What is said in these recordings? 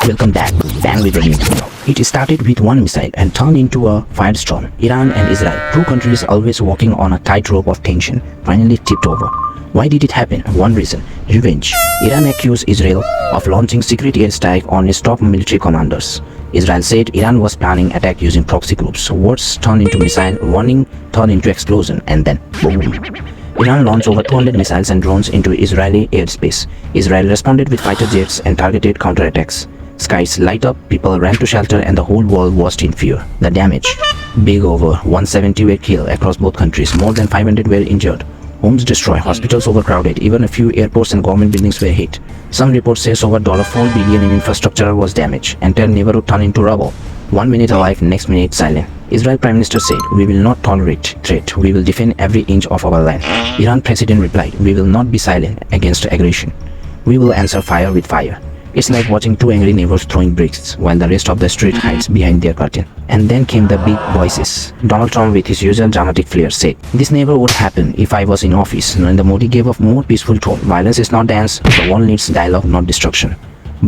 Welcome back, Bang with Ramin. It started with one missile and turned into a firestorm. Iran and Israel, two countries always walking on a tightrope of tension, finally tipped over. Why did it happen? One reason: revenge. Iran accused Israel of launching secret airstrike on its top military commanders. Israel said Iran was planning attack using proxy groups. Words turned into missile, warning turned into explosion, and then boom. Iran launched over 200 missiles and drones into Israeli airspace. Israel responded with fighter jets and targeted counterattacks. Skies light up, people ran to shelter, and the whole world was in fear. The damage: big. Over 170 were killed across both countries. More than 500 were injured. Homes destroyed, hospitals overcrowded, even a few airports and government buildings were hit. Some reports say over $4 billion in infrastructure was damaged. Entire neighborhood turned into rubble. 1 minute alive, next minute silent. Israel Prime Minister said, "We will not tolerate threat. We will defend every inch of our land." Iran President replied, "We will not be silent against aggression. We will answer fire with fire." It's like watching two angry neighbors throwing bricks while the rest of the street hides behind their curtain. And then came the big voices. Donald Trump, with his usual dramatic flair, said, "This never would happen if I was in office." Narendra Modi gave a more peaceful tone. "Violence is not the answer. The world needs dialogue, not destruction."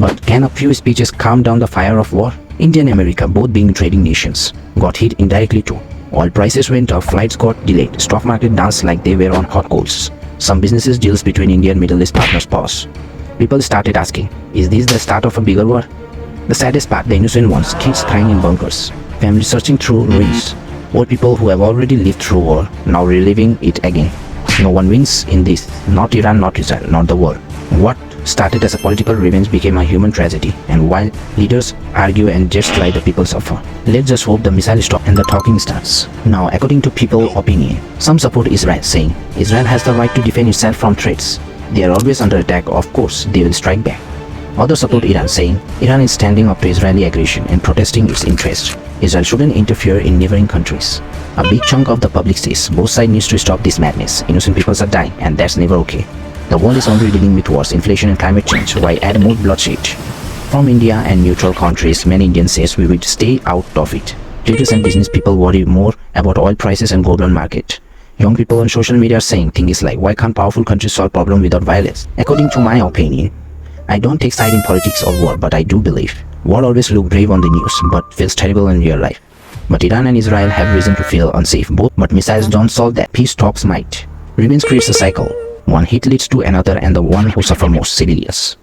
But can a few speeches calm down the fire of war? India and America, both being trading nations, got hit indirectly too. Oil prices went up, flights got delayed, stock market danced like they were on hot coals. Some businesses deals between India and Middle East partners paused. People started asking, is this the start of a bigger war? The saddest part, the innocent ones, kids crying in bunkers, families searching through ruins, old people who have already lived through war, now reliving it again. No one wins in this, not Iran, not Israel, not the world. What started as a political revenge became a human tragedy, and while leaders argue and just lie, the people suffer. Let's just hope the missile stops and the talking starts. Now, according to people's opinion, some support Israel, saying Israel has the right to defend itself from threats. They are always under attack, of course they will strike back. Others support Iran, saying Iran is standing up to Israeli aggression and protesting its interests. Israel shouldn't interfere in neighboring countries. A big chunk of the public says both sides need to stop this madness. Innocent people are dying, and that's never okay. The world is already dealing with wars, inflation and climate change. Why add more bloodshed? From India and neutral countries, many Indians say we would stay out of it. Traders and business people worry more about oil prices and global market. Young people on social media are saying things like, why can't powerful countries solve problems without violence? According to my opinion, I don't take side in politics or war, but I do believe war always looks brave on the news, but feels terrible in real life. But Iran and Israel have reason to feel unsafe, but missiles don't solve that. Peace talks might. Revenge creates a cycle. One hit leads to another, and the one who suffer most, civilians.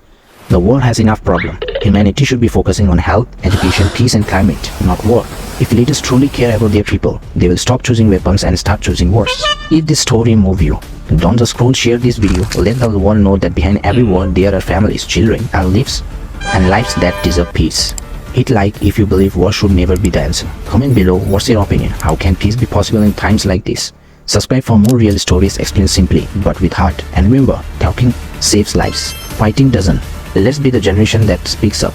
The world has enough problem. Humanity should be focusing on health, education, peace and climate, not war. If leaders truly care about their people, they will stop choosing weapons and start choosing wars. If this story moves you, don't just scroll, share this video. Let the world know that behind every war there are families, children, and lives that deserve peace. Hit like if you believe war should never be the answer. Comment below what's your opinion. How can peace be possible in times like this? Subscribe for more real stories explained simply but with heart. And remember, talking saves lives. Fighting doesn't. Let's be the generation that speaks up.